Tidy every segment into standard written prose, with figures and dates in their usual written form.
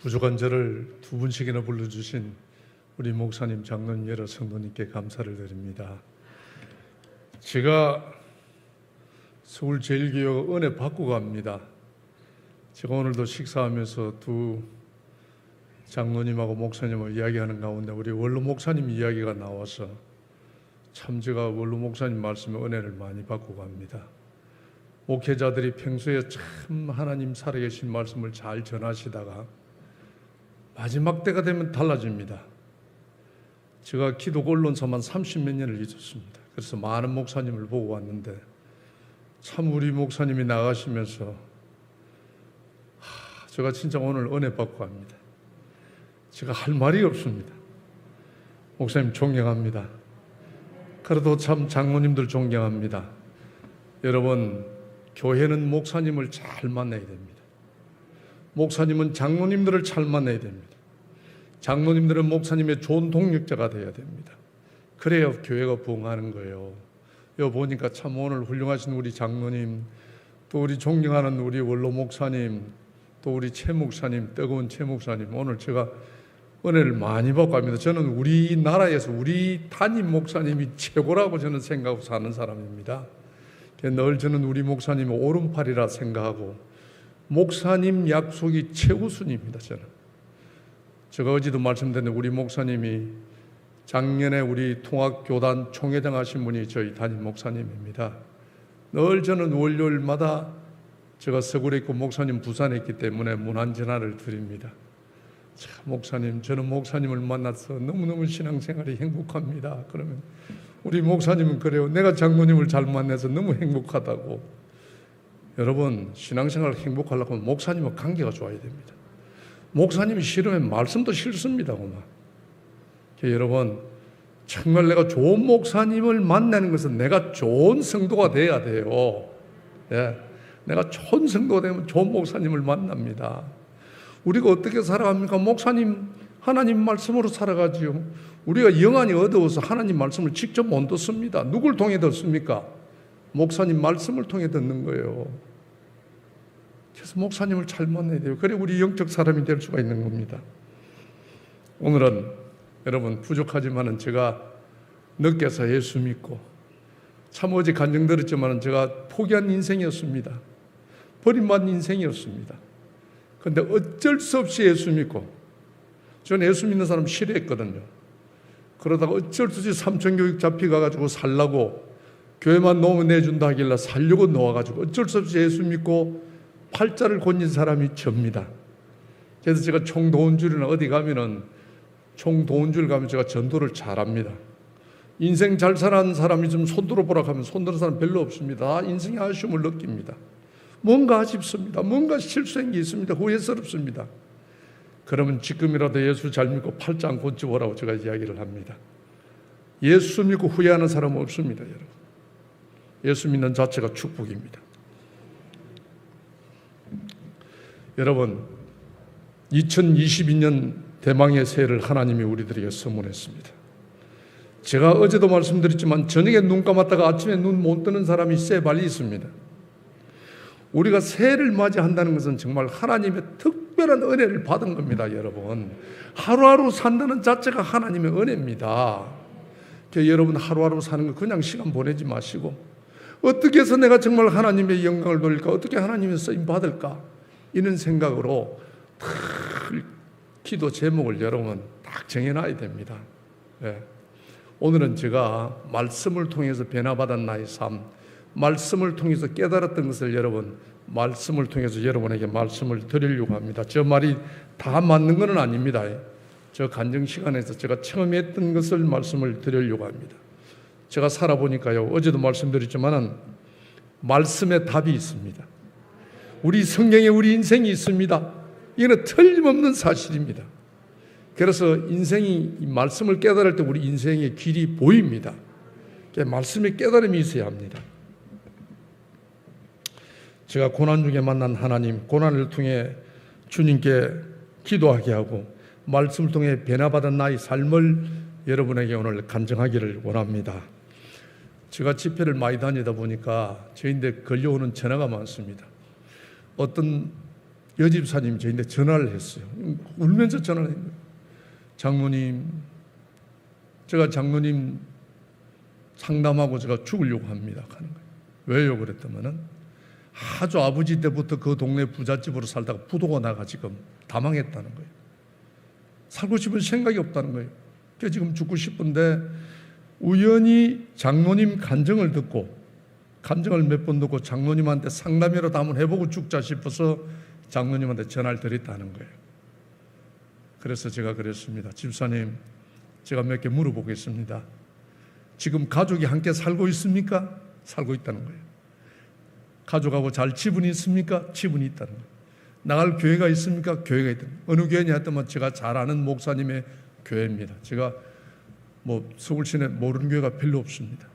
부족한 저를 두 분씩이나 불러주신 우리 목사님, 장로님, 여러 성도님께 감사를 드립니다. 제가 서울제일교회 은혜 받고 갑니다. 제가 오늘도 식사하면서 두 장로님하고 목사님하고 이야기하는 가운데 우리 원로 목사님 이야기가 나와서 참 제가 원로 목사님 말씀에 은혜를 많이 받고 갑니다. 목회자들이 평소에 참 하나님 살아계신 말씀을 잘 전하시다가 마지막 때가 되면 달라집니다. 제가 기독 언론사만 30몇 년을 있었습니다. 그래서 많은 목사님을 보고 왔는데 참 우리 목사님이 나가시면서 제가 진짜 오늘 은혜 받고 갑니다. 제가 할 말이 없습니다. 목사님 존경합니다. 그래도 참 장로님들 존경합니다. 여러분, 교회는 목사님을 잘 만나야 됩니다. 목사님은 장로님들을 잘 만나야 됩니다. 장로님들은 목사님의 좋은 동력자가 되어야 됩니다. 그래야 교회가 부흥하는 거예요. 여기 보니까 참 오늘 훌륭하신 우리 장로님, 또 우리 존경하는 우리 원로 목사님, 또 우리 최 목사님, 뜨거운 최 목사님, 오늘 제가 은혜를 많이 받고 합니다. 저는 우리나라에서 우리 담임 목사님이 최고라고 저는 생각하고 사는 사람입니다. 늘 저는 우리 목사님이 오른팔이라 생각하고 목사님 약속이 최우선입니다. 제가 어제도 말씀드렸는데 우리 목사님이 작년에 우리 통합교단 총회장 하신 분이 저희 담임 목사님입니다. 늘 저는 월요일마다 제가 서울에 있고 목사님 부산에 있기 때문에 문안 전화를 드립니다. 참 목사님, 저는 목사님을 만나서 너무너무 신앙생활이 행복합니다. 그러면 우리 목사님은 그래요. 내가 장로님을 잘 만나서 너무 행복하다고. 여러분, 신앙생활 행복하려고 하면 목사님과 관계가 좋아야 됩니다. 목사님이 싫으면 말씀도 싫습니다. 여러분, 정말 내가 좋은 목사님을 만나는 것은 내가 좋은 성도가 돼야 돼요. 네. 내가 좋은 성도가 되면 좋은 목사님을 만납니다. 우리가 어떻게 살아갑니까? 목사님, 하나님 말씀으로 살아가지요. 우리가 영안이 어두워서 하나님 말씀을 직접 못 듣습니다. 누굴 통해 듣습니까? 목사님 말씀을 통해 듣는 거예요. 그래서 목사님을 잘 만나야 돼요. 그래 우리 영적 사람이 될 수가 있는 겁니다. 오늘은 여러분 부족하지만은 제가 늦게서 예수 믿고 참 어제 간증 들었지만은 제가 포기한 인생이었습니다. 버림받은 인생이었습니다. 그런데 어쩔 수 없이 예수 믿고 저는 예수 믿는 사람 싫어했거든요. 그러다가 어쩔 수 없이 삼천교육 잡혀가지고 살라고 교회만 놓으면 내준다 하길래 살려고 놓아가지고 어쩔 수 없이 예수 믿고 팔자를 곤진 사람이 접니다. 그래서 제가 총도운줄이나 어디 가면은 총도운줄 가면 제가 전도를 잘합니다. 인생 잘 살아가는 사람이 좀 손들어 보라 하면 손드는 사람 별로 없습니다. 인생의 아쉬움을 느낍니다. 뭔가 아쉽습니다. 뭔가 실수한 게 있습니다. 후회스럽습니다. 그러면 지금이라도 예수 잘 믿고 팔자 안 곤지 보라고 제가 이야기를 합니다. 예수 믿고 후회하는 사람은 없습니다. 여러분, 예수 믿는 자체가 축복입니다. 여러분, 2022년 대망의 새해를 하나님이 우리들에게 선물했습니다. 제가 어제도 말씀드렸지만 저녁에 눈 감았다가 아침에 눈 못 뜨는 사람이 세 발이 있습니다. 우리가 새해를 맞이한다는 것은 정말 하나님의 특별한 은혜를 받은 겁니다. 여러분, 하루하루 산다는 자체가 하나님의 은혜입니다. 여러분, 하루하루 사는 거 그냥 시간 보내지 마시고 어떻게 해서 내가 정말 하나님의 영광을 돌릴까, 어떻게 하나님의 쓰임 받을까, 이런 생각으로 기도 제목을 여러분 딱 정해놔야 됩니다. 네. 오늘은 제가 말씀을 통해서 변화받은 나의 삶, 말씀을 통해서 깨달았던 것을 여러분, 말씀을 통해서 여러분에게 말씀을 드리려고 합니다. 저 말이 다 맞는 건 아닙니다. 저 간증 시간에서 제가 처음 했던 것을 말씀을 드리려고 합니다. 제가 살아보니까요, 어제도 말씀드렸지만은 말씀에 답이 있습니다. 우리 성경에 우리 인생이 있습니다. 이거는 틀림없는 사실입니다. 그래서 인생이 말씀을 깨달을 때 우리 인생의 길이 보입니다. 말씀의 깨달음이 있어야 합니다. 제가 고난 중에 만난 하나님, 고난을 통해 주님께 기도하게 하고 말씀을 통해 변화받은 나의 삶을 여러분에게 오늘 간증하기를 원합니다. 제가 집회를 많이 다니다 보니까 저희인데 걸려오는 전화가 많습니다. 어떤 여집사님이 저한테 전화를 했어요. 울면서 전화를 했어요. 장로님, 제가 장로님 상담하고 제가 죽으려고 합니다. 하는 거예요. 왜요? 그랬더니는 아주 아버지 때부터 그 동네 부잣집으로 살다가 부도가 나가 지금 다 망했다는 거예요. 살고 싶은 생각이 없다는 거예요. 그래서 지금 죽고 싶은데 우연히 장로님 간증을 듣고, 간증을 몇 번 듣고 장로님한테 상담이라도 한번 해보고 죽자 싶어서 장로님한테 전화를 드렸다는 거예요. 그래서 제가 그랬습니다. 집사님, 제가 몇 개 물어보겠습니다. 지금 가족이 함께 살고 있습니까? 살고 있다는 거예요. 가족하고 잘 지분이 있습니까? 지분이 있다는 거예요. 나갈 교회가 있습니까? 교회가 있다는 거예요. 어느 교회냐 했더니 제가 잘 아는 목사님의 교회입니다. 제가 서울 시내 모르는 교회가 별로 없습니다.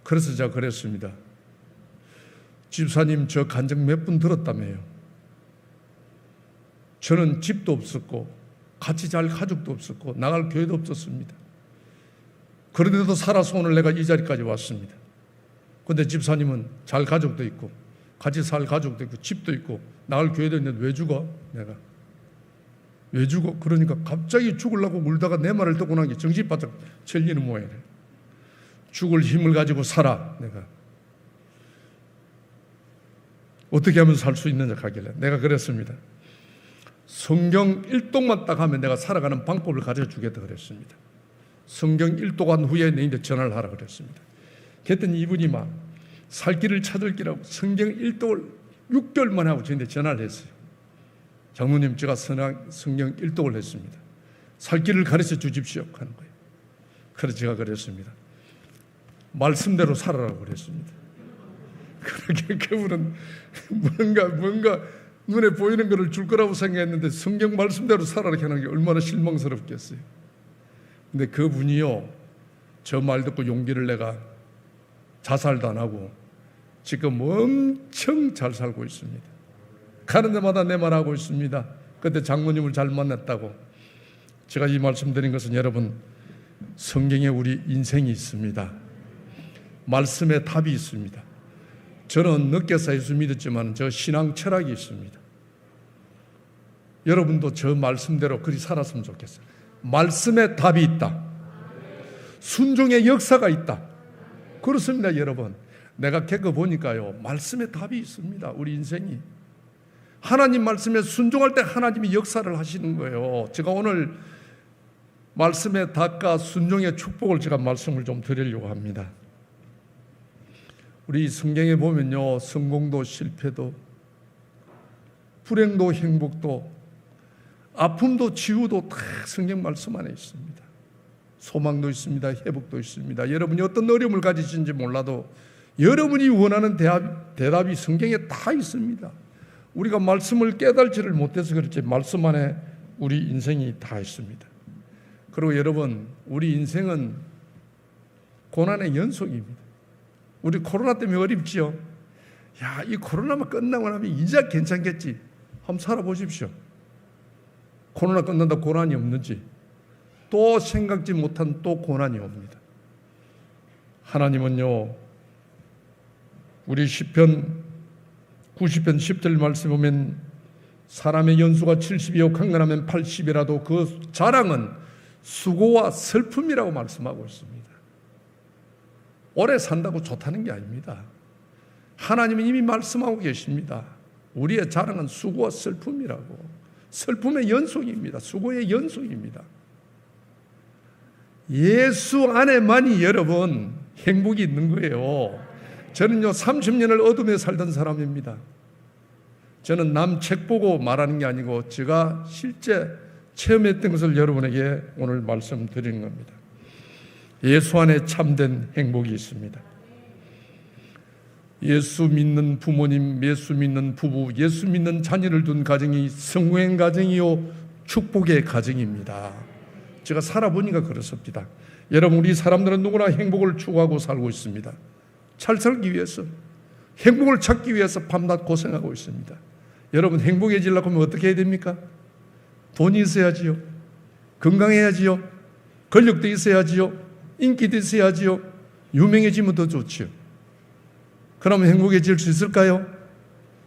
그래서 제가 그랬습니다. 집사님, 저 간증 몇 분 들었다며요. 저는 집도 없었고 같이 잘 가족도 없었고 나갈 교회도 없었습니다. 그런데도 살아서 오늘 내가 이 자리까지 왔습니다. 그런데 집사님은 잘 가족도 있고 같이 살 가족도 있고 집도 있고 나갈 교회도 있는데 왜 죽어? 내가 왜 죽어? 그러니까 갑자기 죽으려고 울다가 내 말을 듣고 난 게 정신 바짝 철리는 모양이래. 죽을 힘을 가지고 살아. 내가 어떻게 하면 살 수 있느냐 하길래 내가 그랬습니다. 성경 1독만 딱 하면 내가 살아가는 방법을 가르쳐 주겠다 그랬습니다. 성경 1독한 후에 내한테 전화를 하라 그랬습니다. 그랬더니 이분이 막 살 길을 찾을 기라고 성경 1독을 6개월 만에 하고 저한테 전화를 했어요. 장로님, 제가 성경 1독을 했습니다. 살 길을 가르쳐 주십시오 하는 거예요. 그래서 제가 그랬습니다. 말씀대로 살아라고 그랬습니다. 그렇게 그분은 뭔가 눈에 보이는 것을 줄 거라고 생각했는데 성경 말씀대로 살아라 하는 게 얼마나 실망스럽겠어요. 근데 그분이요, 저 말 듣고 용기를 내가 자살도 안 하고 지금 엄청 잘 살고 있습니다. 가는 데마다 내 말하고 있습니다. 그때 장모님을 잘 만났다고. 제가 이 말씀 드린 것은 여러분, 성경에 우리 인생이 있습니다. 말씀에 답이 있습니다. 저는 늦게서 예수 믿었지만 저 신앙 철학이 있습니다. 여러분도 저 말씀대로 그리 살았으면 좋겠어요. 말씀에 답이 있다. 순종의 역사가 있다. 그렇습니다, 여러분. 내가 겪어보니까요, 말씀에 답이 있습니다. 우리 인생이. 하나님 말씀에 순종할 때 하나님이 역사를 하시는 거예요. 제가 오늘 말씀의 답과 순종의 축복을 제가 말씀을 좀 드리려고 합니다. 우리 성경에 보면요, 성공도 실패도 불행도 행복도 아픔도 치유도 다 성경 말씀 안에 있습니다. 소망도 있습니다. 회복도 있습니다. 여러분이 어떤 어려움을 가지신지 몰라도 여러분이 원하는 대답이 성경에 다 있습니다. 우리가 말씀을 깨달지를 못해서 그렇지 말씀 안에 우리 인생이 다 있습니다. 그리고 여러분, 우리 인생은 고난의 연속입니다. 우리 코로나 때문에 어렵지요. 야, 이 코로나만 끝나고 나면 이제 괜찮겠지. 한번 살아보십시오. 코로나 끝난다 고난이 없는지. 또 생각지 못한 또 고난이 옵니다. 하나님은요, 우리 시편 90편 10절 말씀 보면 사람의 연수가 70이요 강건하면 80이라도 그 자랑은 수고와 슬픔이라고 말씀하고 있습니다. 오래 산다고 좋다는 게 아닙니다. 하나님은 이미 말씀하고 계십니다. 우리의 자랑은 수고와 슬픔이라고. 슬픔의 연속입니다. 수고의 연속입니다. 예수 안에만이 여러분 행복이 있는 거예요. 저는요 30년을 어둠에 살던 사람입니다. 저는 남 책 보고 말하는 게 아니고 제가 실제 체험했던 것을 여러분에게 오늘 말씀드리는 겁니다. 예수 안에 참된 행복이 있습니다. 예수 믿는 부모님, 예수 믿는 부부, 예수 믿는 자녀를 둔 가정이 성공의 가정이요 축복의 가정입니다. 제가 살아보니까 그렇습니다. 여러분, 우리 사람들은 누구나 행복을 추구하고 살고 있습니다. 잘 살기 위해서, 행복을 찾기 위해서 밤낮 고생하고 있습니다. 여러분, 행복해지려고 하면 어떻게 해야 됩니까? 돈이 있어야지요. 건강해야지요. 권력도 있어야지요. 인기도 있어야지요. 유명해지면 더 좋지요. 그러면 행복해질 수 있을까요?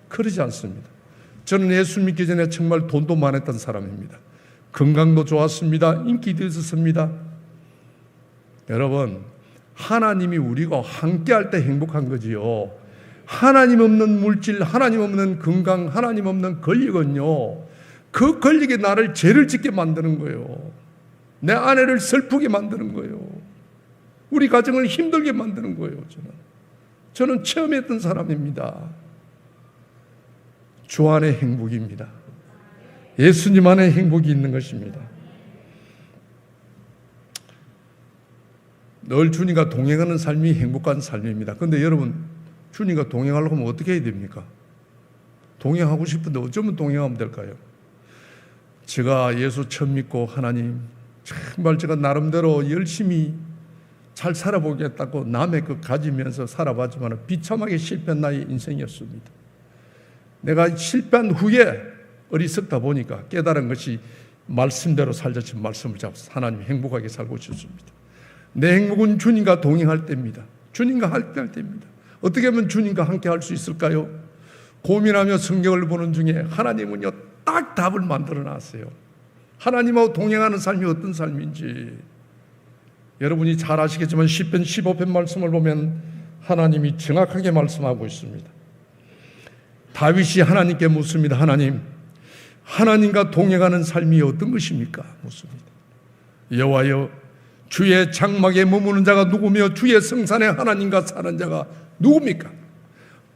그러지 않습니다. 저는 예수 믿기 전에 정말 돈도 많았던 사람입니다. 건강도 좋았습니다. 인기도 있었습니다. 여러분, 하나님이 우리가 함께할 때 행복한 거지요. 하나님 없는 물질, 하나님 없는 건강, 하나님 없는 권력은요, 그 권력이 나를 죄를 짓게 만드는 거예요. 내 아내를 슬프게 만드는 거예요. 우리 가정을 힘들게 만드는 거예요. 저는 체험했던 사람입니다. 주 안의 행복입니다. 예수님 안에 행복이 있는 것입니다. 늘 주님과 동행하는 삶이 행복한 삶입니다. 그런데 여러분, 주님과 동행하려고 하면 어떻게 해야 됩니까? 동행하고 싶은데 어쩌면 동행하면 될까요? 제가 예수 처음 믿고 하나님 정말 제가 나름대로 열심히 잘 살아보겠다고 남의 것 가지면서 살아봤지만 비참하게 실패한 나의 인생이었습니다. 내가 실패한 후에 어리석다 보니까 깨달은 것이 말씀대로 살자 친 말씀을 잡아서 하나님 행복하게 살고 싶습니다. 내 행복은 주님과 동행할 때입니다. 주님과 함께 할 때입니다. 어떻게 하면 주님과 함께 할 수 있을까요? 고민하며 성경을 보는 중에 하나님은요 딱 답을 만들어 놨어요. 하나님하고 동행하는 삶이 어떤 삶인지 여러분이 잘 아시겠지만 시편 15편 말씀을 보면 하나님이 정확하게 말씀하고 있습니다. 다윗이 하나님께 묻습니다. 하나님과 동행하는 삶이 어떤 것입니까? 묻습니다. 여호와여, 주의 장막에 머무는 자가 누구며 주의 성산에 하나님과 사는 자가 누굽니까?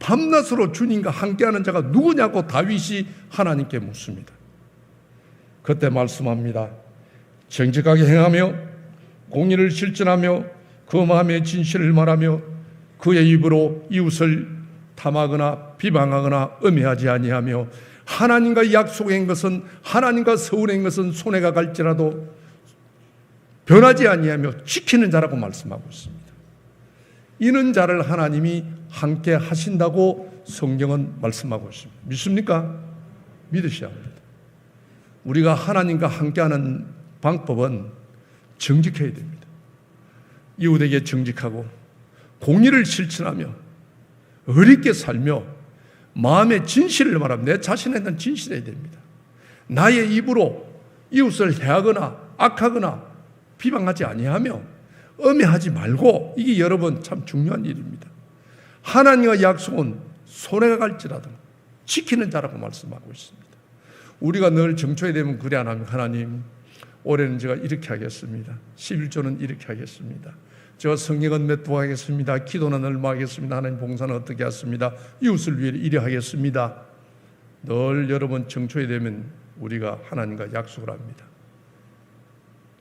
밤낮으로 주님과 함께하는 자가 누구냐고 다윗이 하나님께 묻습니다. 그때 말씀합니다. 정직하게 행하며 공의를 실천하며 그 마음의 진실을 말하며 그의 입으로 이웃을 탐하거나 비방하거나 음해하지 아니하며 하나님과 약속한 것은 하나님과 서운한 것은 손해가 갈지라도 변하지 아니하며 지키는 자라고 말씀하고 있습니다. 이는 자를 하나님이 함께 하신다고 성경은 말씀하고 있습니다. 믿습니까? 믿으셔야 합니다. 우리가 하나님과 함께하는 방법은 정직해야 됩니다. 이웃에게 정직하고 공의를 실천하며 어렵게 살며 마음의 진실을 말하며 내 자신에 대한 진실해야 됩니다. 나의 입으로 이웃을 해하거나 악하거나 비방하지 아니하며 음해하지 말고, 이게 여러분 참 중요한 일입니다. 하나님과 약속은 손해가 갈지라도 지키는 자라고 말씀하고 있습니다. 우리가 늘 정초에 되면 그래 안 하면 하나님 올해는 제가 이렇게 하겠습니다. 11조는 이렇게 하겠습니다. 제가 성경은 몇 부 하겠습니다. 기도는 얼마 하겠습니다. 하나님 봉사는 어떻게 하겠습니다. 이웃을 위해 이래 하겠습니다. 늘 여러분 정초에 되면 우리가 하나님과 약속을 합니다.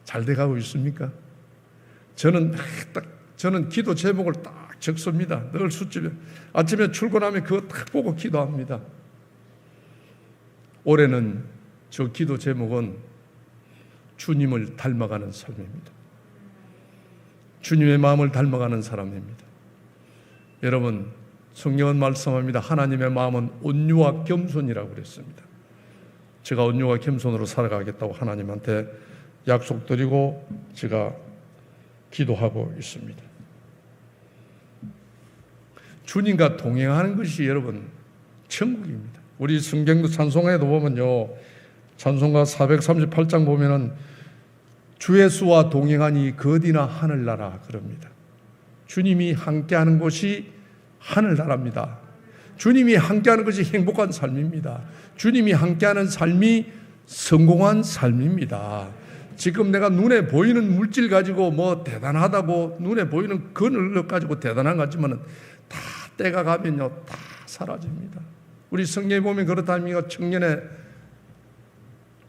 잘 돼가고 있습니까? 저는 기도 제목을 딱 적습니다. 늘 수집에 아침에 출근하면 그거 딱 보고 기도합니다. 올해는 저 기도 제목은 주님을 닮아가는 삶입니다. 주님의 마음을 닮아가는 사람입니다. 여러분, 성경은 말씀합니다. 하나님의 마음은 온유와 겸손이라고 그랬습니다. 제가 온유와 겸손으로 살아가겠다고 하나님한테 약속드리고 제가 기도하고 있습니다. 주님과 동행하는 것이 여러분 천국입니다. 우리 성경도 찬송가에도 보면요, 찬송가 438장 보면은 주 예수와 동행하니 거디나 하늘나라 그럽니다. 주님이 함께하는 곳이 하늘나라입니다. 주님이 함께하는 것이 행복한 삶입니다. 주님이 함께하는 삶이 성공한 삶입니다. 지금 내가 눈에 보이는 물질 가지고 뭐 대단하다고 눈에 보이는 그늘 가지고 대단한 것 같지만 다 때가 가면요 다 사라집니다. 우리 성경에 보면 그렇다니까 청년의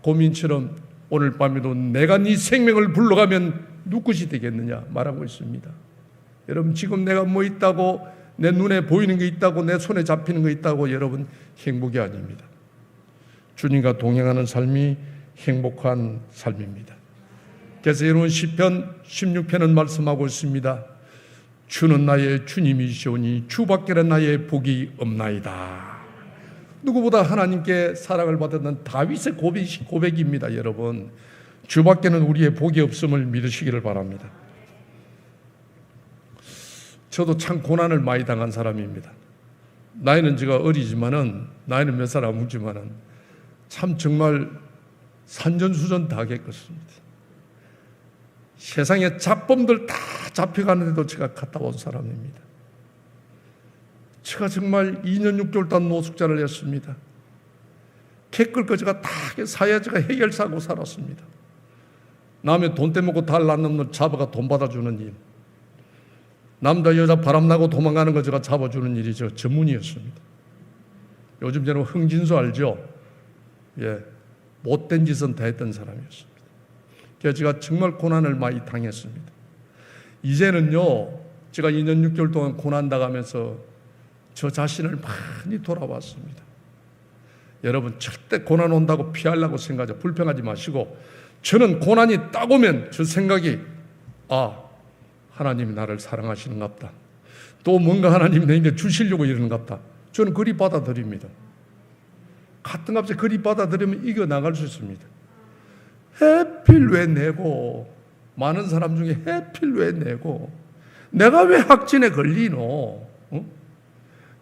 고민처럼 오늘 밤에도 내가 네 생명을 불러가면 누구시 되겠느냐 말하고 있습니다. 여러분, 지금 내가 뭐 있다고 내 눈에 보이는 게 있다고 내 손에 잡히는 거 있다고 여러분 행복이 아닙니다. 주님과 동행하는 삶이 행복한 삶입니다. 그래서 여러분 시편 16편은 말씀하고 있습니다. 주는 나의 주님이시오니 주밖에는 나의 복이 없나이다. 누구보다 하나님께 사랑을 받았던 다윗의 고백입니다. 여러분, 주밖에는 우리의 복이 없음을 믿으시기를 바랍니다. 저도 참 고난을 많이 당한 사람입니다. 나이는 제가 어리지만은, 나이는 몇 살 안 묻지만은, 참 정말 산전수전 다 겪었습니다. 세상에 잡범들 다 잡혀가는데도 제가 갔다 온 사람입니다. 제가 정말 2년 6개월 동안 노숙자를 했습니다. 개끌 거 제가 다 사회자가 해결사고 살았습니다. 남의 돈 떼먹고 달라는 놈 잡아가 돈 받아주는 일, 남자 여자 바람나고 도망가는 거 제가 잡아주는 일이 저 전문이었습니다. 요즘 저는 흥진수 알죠? 예, 못된 짓은 다 했던 사람이었습니다. 그래서 제가 정말 고난을 많이 당했습니다. 이제는요, 제가 2년 6개월 동안 고난 당하면서 저 자신을 많이 돌아봤습니다. 여러분, 절대 고난 온다고 피하려고 생각하지, 불평하지 마시고, 저는 고난이 딱 오면 저 생각이, 하나님이 나를 사랑하시는갑다, 또 뭔가 하나님이 내게 주시려고 이러는갑다, 저는 그리 받아들입니다. 같은 값에 그리 받아들이면 이겨나갈 수 있습니다. 해필 왜 내고, 많은 사람 중에 해필 왜 내고, 내가 왜 확진에 걸리노,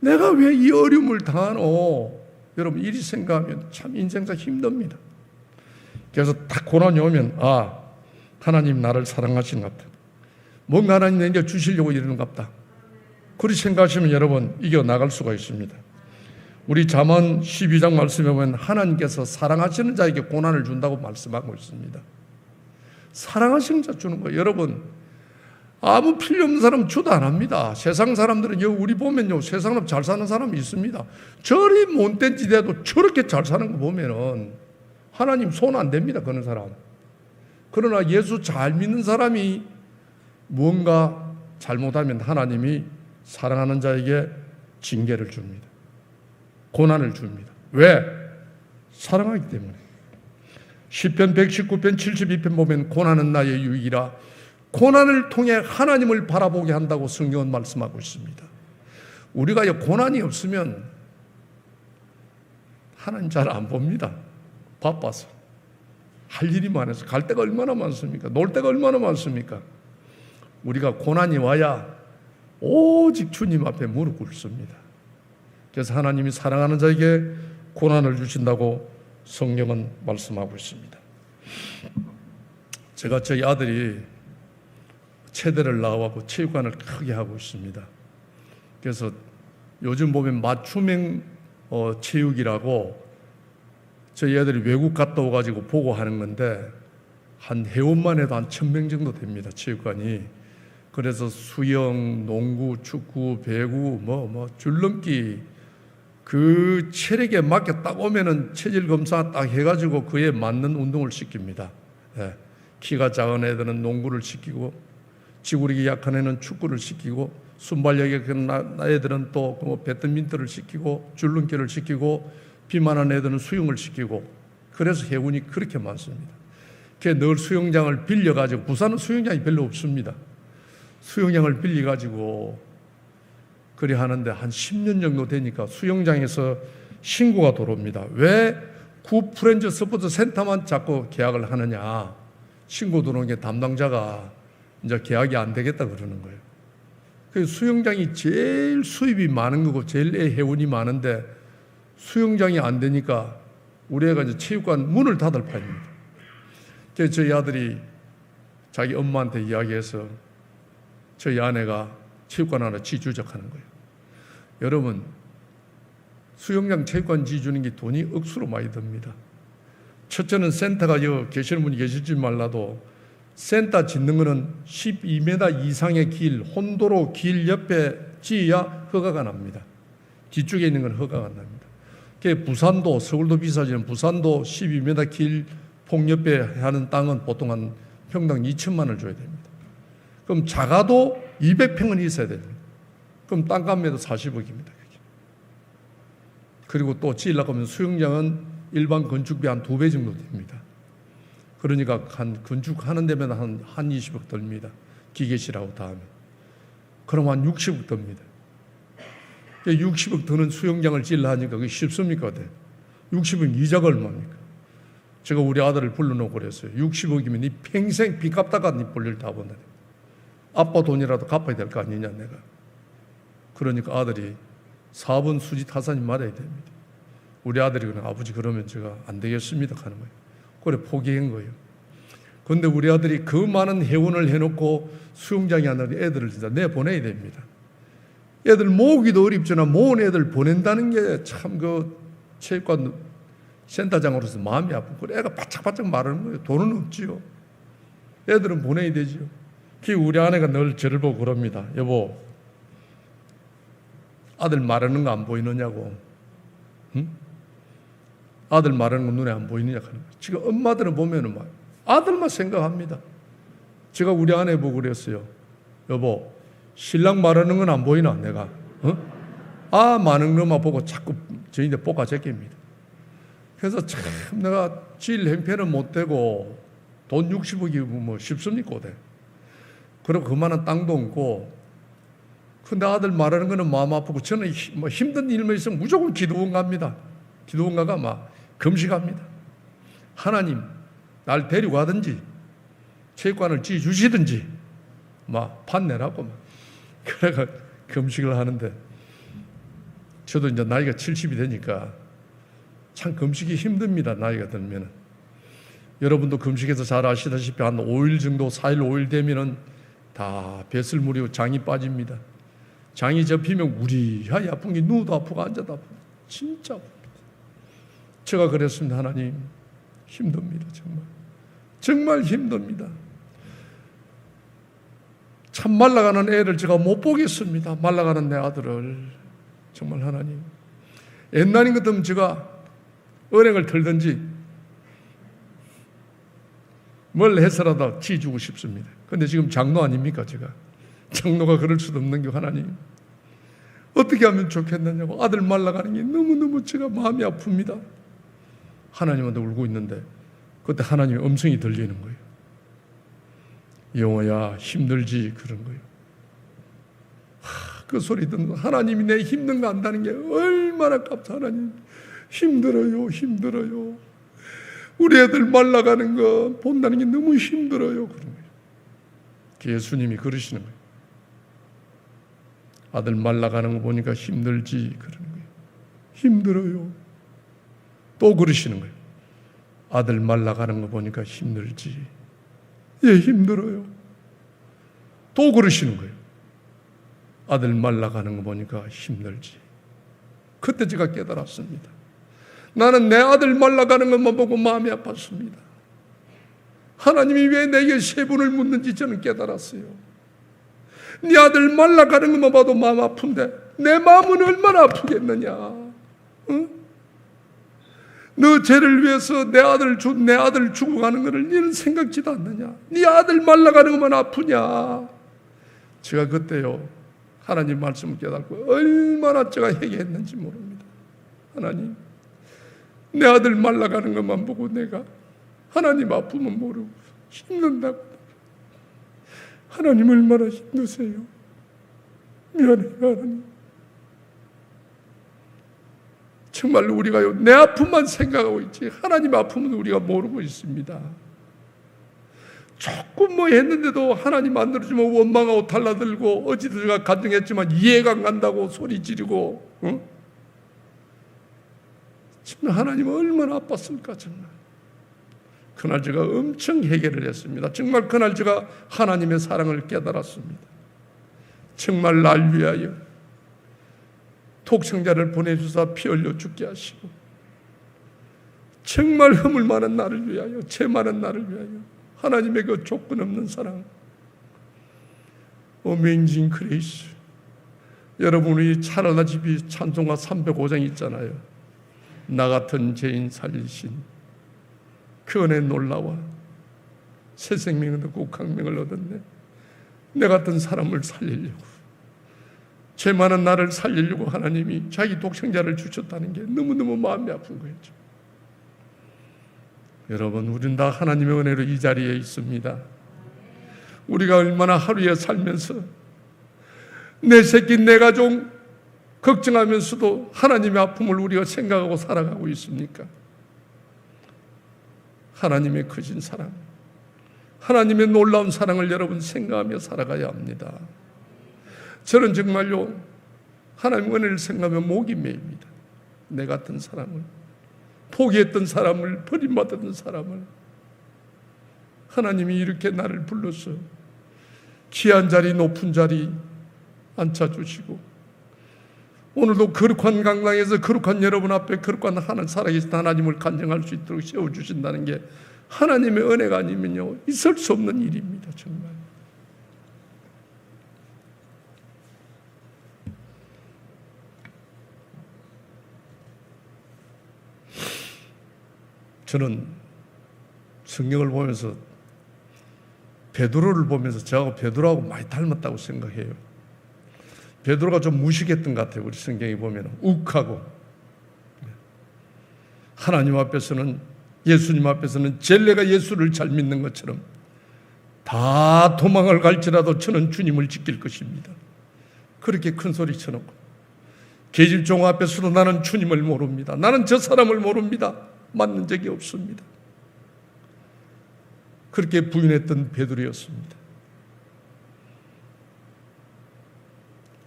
내가 왜 이 어려움을 당하노. 여러분, 이리 생각하면 참 인생사 힘듭니다. 그래서 딱 고난이 오면, 하나님 나를 사랑하시는갑다, 뭔가 하나님 내게 주시려고 이러는갑다, 그리 생각하시면 여러분 이겨나갈 수가 있습니다. 우리 잠언 12장 말씀에 보면 하나님께서 사랑하시는 자에게 고난을 준다고 말씀하고 있습니다. 사랑하시는 자 주는 거예요. 여러분, 아무 필요 없는 사람 주도 안 합니다. 세상 사람들은 우리 보면요, 세상으로 잘 사는 사람이 있습니다. 저리 못된 짓에도 저렇게 잘 사는 거 보면은 하나님 손 안 댑니다, 그런 사람. 그러나 예수 잘 믿는 사람이 무언가 잘못하면 하나님이 사랑하는 자에게 징계를 줍니다. 고난을 줍니다. 왜? 사랑하기 때문에. 시편 119편 72편 보면 고난은 나의 유익이라, 고난을 통해 하나님을 바라보게 한다고 성경은 말씀하고 있습니다. 우리가 고난이 없으면 하나님 잘 안 봅니다. 바빠서. 할 일이 많아서. 갈 데가 얼마나 많습니까? 놀 데가 얼마나 많습니까? 우리가 고난이 와야 오직 주님 앞에 무릎 꿇습니다. 그래서 하나님이 사랑하는 자에게 고난을 주신다고 성경은 말씀하고 있습니다. 제가 저희 아들이 체대를 나와서 체육관을 크게 하고 있습니다. 그래서 요즘 보면 맞춤형 체육이라고 저희 애들이 외국 갔다 오가지고 보고 하는 건데, 한 회원만 해도 한 1,000명 정도 됩니다, 체육관이. 그래서 수영, 농구, 축구, 배구, 줄넘기, 그 체력에 맞게 딱 오면은 체질 검사 딱 해가지고 그에 맞는 운동을 시킵니다. 예. 키가 작은 애들은 농구를 시키고, 지구력이 약한 애는 축구를 시키고, 순발력이 약한 애들은 또 배드민턴을 시키고, 줄넘기를 시키고, 비만한 애들은 수영을 시키고, 그래서 회원이 그렇게 많습니다. 늘 수영장을 빌려가지고, 부산은 수영장이 별로 없습니다. 수영장을 빌려가지고 그리 하는데 한 10년 정도 되니까 수영장에서 신고가 들어옵니다. 왜 구프렌즈 스포츠 센터만 자꾸 계약을 하느냐. 신고 들어오는 게 담당자가 이제 계약이 안 되겠다 그러는 거예요. 그 수영장이 제일 수입이 많은 거고 제일 회원이 많은데 수영장이 안 되니까 우리 애가 이제 체육관 문을 닫을 판입니다. 그래서 저희 아들이 자기 엄마한테 이야기해서 저희 아내가 체육관 하나 지주적하는 거예요. 여러분, 수영장 체육관 지주는 게 돈이 억수로 많이 듭니다. 첫째는 센터가 여기 계시는 분이 계실지 몰라도 센터 짓는 거는 12m 이상의 길, 혼도로 길 옆에 지어야 허가가 납니다. 뒤쪽에 있는 건 허가가 안 납니다. 부산도, 서울도 비싸지만 부산도 12m 길 폭 옆에 하는 땅은 보통 한 평당 2천만 원을 줘야 됩니다. 그럼 작아도 200평은 있어야 됩니다. 그럼 땅값매도 40억입니다. 그리고 또 지으려고 하면 수영장은 일반 건축비 한 2배 정도 됩니다. 그러니까 한 건축하는 데면 한 20억 듭니다. 기계실하고 다 하면. 그럼 한 60억 듭니다. 60억 드는 수영장을 지으려 하니까 그게 쉽습니까? 60억 이자가 얼마입니까? 제가 우리 아들을 불러놓고 그랬어요. 60억이면 네 평생 빚 갚다가 네 볼일 다 본다. 아빠 돈이라도 갚아야 될 거 아니냐 내가. 그러니까 아들이 4번 수지 타산이 말아야 됩니다. 우리 아들이 그냥 아버지 그러면 제가 안 되겠습니다 하는 거예요. 그래 포기한 거예요. 그런데 우리 아들이 그 많은 회원을 해놓고 수영장에 안 나는 애들을 진짜 내보내야 됩니다. 애들 모으기도 어렵지만 모은 애들 보낸다는 게 참 그 체육관 센터장으로서 마음이 아프고 애가 바짝바짝 마르는 거예요. 돈은 없지요. 애들은 보내야 되지요. 우리 아내가 늘 저를 보고 그럽니다. 여보, 아들 마르는 거 안 보이느냐고. 응? 아들 마르는 거 눈에 안 보이느냐 하는 거예요. 지금 엄마들은 보면은 막 아들만 생각합니다. 제가 우리 아내 보고 그랬어요. 여보, 신랑 마르는 건 안 보이나 내가? 많은 것만 보고 자꾸 저희한테 볶아제깁니다. 그래서 참 내가 질 행패는 못 되고 돈 60억이 뭐 쉽습니까? 그리고 그만한 땅도 없고. 근데 아들 말하는 거는 마음 아프고 저는 뭐 힘든 일만 있으면 무조건 기도원 갑니다. 기도원 가가 막 금식합니다. 하나님 날 데리고 가든지 체육관을 지어 주시든지 막 판내라고 막. 그래가 금식을 하는데 저도 이제 나이가 70이 되니까 참 금식이 힘듭니다. 나이가 들면은. 여러분도 금식에서 잘 아시다시피 한 5일 정도 4일 5일 되면은 다 배설물이고 장이 빠집니다. 장이 접히면 우리하이 아픈 게 누워도 아프고 앉아도 아프고 진짜 아픕니다. 제가 그랬습니다. 하나님 힘듭니다. 정말 힘듭니다. 참 말라가는 애를 제가 못 보겠습니다. 말라가는 내 아들을. 정말 하나님. 옛날인 것 같으면 제가 은행을 털든지 뭘 해서라도 지주고 싶습니다. 그런데 지금 장로 아닙니까 제가. 장로가 그럴 수도 없는 게 하나님. 어떻게 하면 좋겠느냐고. 아들 말라가는 게 너무너무 제가 마음이 아픕니다. 하나님한테 울고 있는데 그때 하나님의 음성이 들리는 거예요. 영호야 힘들지 그런 거예요. 그 소리 듣는 하나님이 내 힘든 거 안다는 게 얼마나 깝다. 하나님 힘들어요. 우리 애들 말라가는 거 본다는 게 너무 힘들어요. 그런 거예요. 예수님이 그러시는 거예요. 아들 말라가는 거 보니까 힘들지 그러는 거예요. 힘들어요. 또 그러시는 거예요. 아들 말라가는 거 보니까 힘들지. 예, 힘들어요. 또 그러시는 거예요. 아들 말라가는 거 보니까 힘들지. 그때 제가 깨달았습니다. 나는 내 아들 말라가는 것만 보고 마음이 아팠습니다. 하나님이 왜 내게 세 번을 묻는지 저는 깨달았어요. 네 아들 말라가는 것만 봐도 마음 아픈데 내 마음은 얼마나 아프겠느냐. 응? 너 죄를 위해서 내 아들 죽어가는 것을 너는 생각지도 않느냐. 네 아들 말라가는 것만 아프냐. 제가 그때요 하나님 말씀을 깨닫고 얼마나 제가 회개했는지 모릅니다. 하나님 내 아들 말라가는 것만 보고 내가 하나님 아픔은 모르고 힘든다고. 하나님 얼마나 힘드세요. 미안해요 하나님. 정말 우리가요 내 아픔만 생각하고 있지 하나님 아픔은 우리가 모르고 있습니다. 조금 뭐 했는데도 하나님 만들어주면 원망하고 달라들고 어제도 제가 간증했지만 이해가 안 간다고 소리 지르고 정말 하나님은 얼마나 아팠을까. 정말 그날 제가 엄청 해결을 했습니다. 정말 그날 제가 하나님의 사랑을 깨달았습니다. 정말 날 위하여 독생자를 보내주사 피 흘려 죽게 하시고 정말 허물 많은 나를 위하여 죄 많은 나를 위하여 하나님의 그 조건 없는 사랑 어메이징 그레이스. 여러분이 차라나집이 찬송가 305장 있잖아요. 나 같은 죄인 살리신 그 은혜 놀라워 새 생명을 얻고 강명을 얻었네. 내 같은 사람을 살리려고 죄 많은 나를 살리려고 하나님이 자기 독생자를 주셨다는 게 너무너무 마음이 아픈 거예요. 여러분 우리는 다 하나님의 은혜로 이 자리에 있습니다. 우리가 얼마나 하루에 살면서 내 새끼 내 가족 걱정하면서도 하나님의 아픔을 우리가 생각하고 살아가고 있습니까? 하나님의 크신 사랑, 하나님의 놀라운 사랑을 여러분 생각하며 살아가야 합니다. 저는 정말요 하나님 은혜를 생각하면 목이 메입니다. 내 같은 사람을, 포기했던 사람을, 버림받았던 사람을 하나님이 이렇게 나를 불러서 귀한 자리, 높은 자리 앉혀주시고, 오늘도 거룩한 강당에서 거룩한 여러분 앞에 거룩한 하나님, 살아계신 하나님을 간증할 수 있도록 세워주신다는 게 하나님의 은혜가 아니면요, 있을 수 없는 일입니다. 정말. 저는 성경을 보면서 베드로를 보면서 저하고 베드로하고 많이 닮았다고 생각해요. 베드로가 좀 무식했던 것 같아요. 우리 성경에 보면 욱하고, 하나님 앞에서는, 예수님 앞에서는 젤레가 예수를 잘 믿는 것처럼 다 도망을 갈지라도 저는 주님을 지킬 것입니다, 그렇게 큰 소리 쳐놓고, 계집종 앞에서도 나는 주님을 모릅니다, 나는 저 사람을 모릅니다, 만난 적이 없습니다, 그렇게 부인했던 베드로였습니다.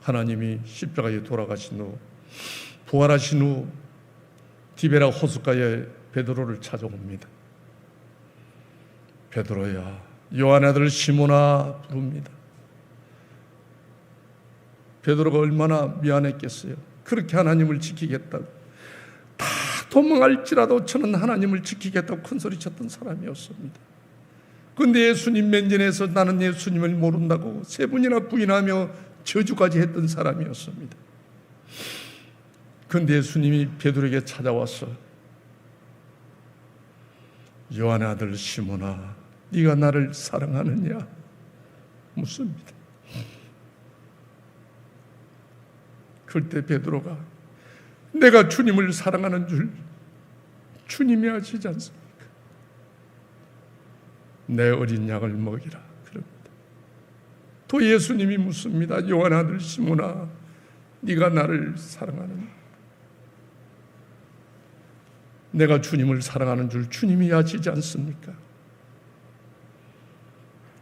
하나님이 십자가에 돌아가신 후, 부활하신 후 디베라 호숫가에 베드로를 찾아옵니다. 베드로야, 요한 아들 시몬아 부릅니다. 베드로가 얼마나 미안했겠어요. 그렇게 하나님을 지키겠다고, 다 도망할지라도 저는 하나님을 지키겠다고 큰소리 쳤던 사람이었습니다. 그런데 예수님 면전에서 나는 예수님을 모른다고 세 번이나 부인하며 저주까지 했던 사람이었습니다. 그런데 예수님이 베드로에게 찾아와서 요한의 아들 시몬아, 네가 나를 사랑하느냐 묻습니다. 그때 베드로가 내가 주님을 사랑하는 줄 주님이 아시지 않습니까? 내 어린 양을 먹이라 그럽니다. 또 예수님이 묻습니다. 요한 아들 시몬아, 네가 나를 사랑하느냐? 내가 주님을 사랑하는 줄 주님이 아시지 않습니까?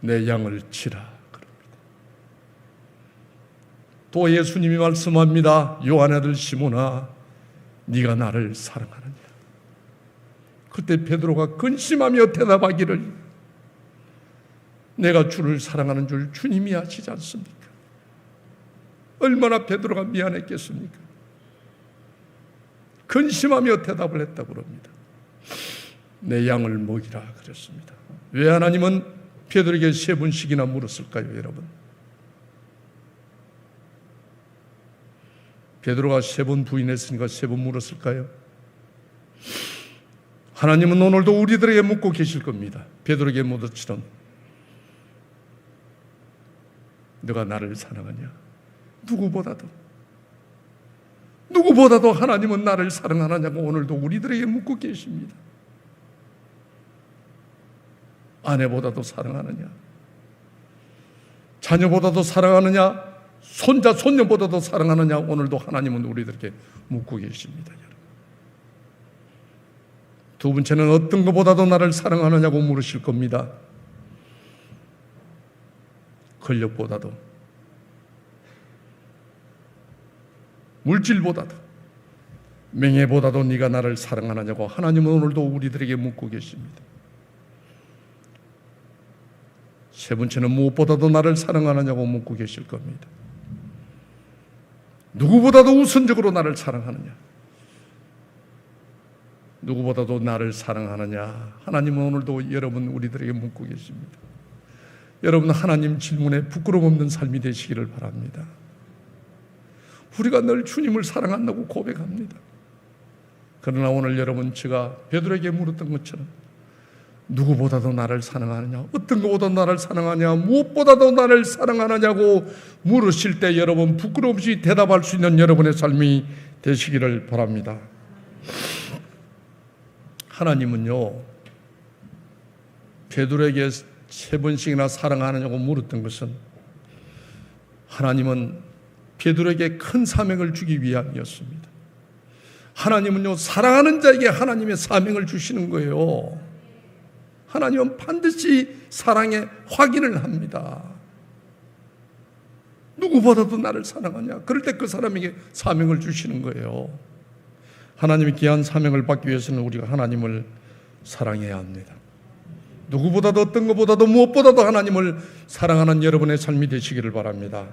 내 양을 치라 그럽니다. 또 예수님이 말씀합니다. 요한 아들 시몬아, 네가 나를 사랑하느냐? 그때 베드로가 근심하며 대답하기를 내가 주를 사랑하는 줄 주님이 아시지 않습니까? 얼마나 베드로가 미안했겠습니까? 근심하며 대답을 했다고 합니다. 내 양을 먹이라 그랬습니다. 왜 하나님은 베드로에게 세 번씩이나 물었을까요, 여러분? 베드로가 세 번 부인했으니까 세 번 물었을까요? 하나님은 오늘도 우리들에게 묻고 계실 겁니다. 베드로에게 묻었처럼 너가 나를 사랑하냐? 누구보다도 하나님은 나를 사랑하느냐고 오늘도 우리들에게 묻고 계십니다. 아내보다도 사랑하느냐? 자녀보다도 사랑하느냐? 손자, 손녀보다도 사랑하느냐? 오늘도 하나님은 우리들에게 묻고 계십니다. 두 번째는 어떤 것보다도 나를 사랑하느냐고 물으실 겁니다. 권력보다도, 물질보다도, 명예보다도 네가 나를 사랑하느냐고 하나님은 오늘도 우리들에게 묻고 계십니다. 세 번째는 무엇보다도 나를 사랑하느냐고 묻고 계실 겁니다. 누구보다도 우선적으로 나를 사랑하느냐? 누구보다도 나를 사랑하느냐? 하나님은 오늘도 여러분 우리들에게 묻고 계십니다. 여러분, 하나님 질문에 부끄러움 없는 삶이 되시기를 바랍니다. 우리가 늘 주님을 사랑한다고 고백합니다. 그러나 오늘 여러분, 제가 베드로에게 물었던 것처럼 누구보다도 나를 사랑하느냐, 어떤 것보다 나를 사랑하냐, 무엇보다도 나를 사랑하느냐고 물으실 때 여러분 부끄러움 없이 대답할 수 있는 여러분의 삶이 되시기를 바랍니다. 하나님은요, 베드로에게 세 번씩이나 사랑하느냐고 물었던 것은 하나님은 베드로에게 큰 사명을 주기 위함이었습니다. 하나님은요, 사랑하는 자에게 하나님의 사명을 주시는 거예요. 하나님은 반드시 사랑의 확인을 합니다. 누구보다도 나를 사랑하냐? 그럴 때 그 사람에게 사명을 주시는 거예요. 하나님의 귀한 사명을 받기 위해서는 우리가 하나님을 사랑해야 합니다. 누구보다도 어떤 것보다도 무엇보다도 하나님을 사랑하는 여러분의 삶이 되시기를 바랍니다.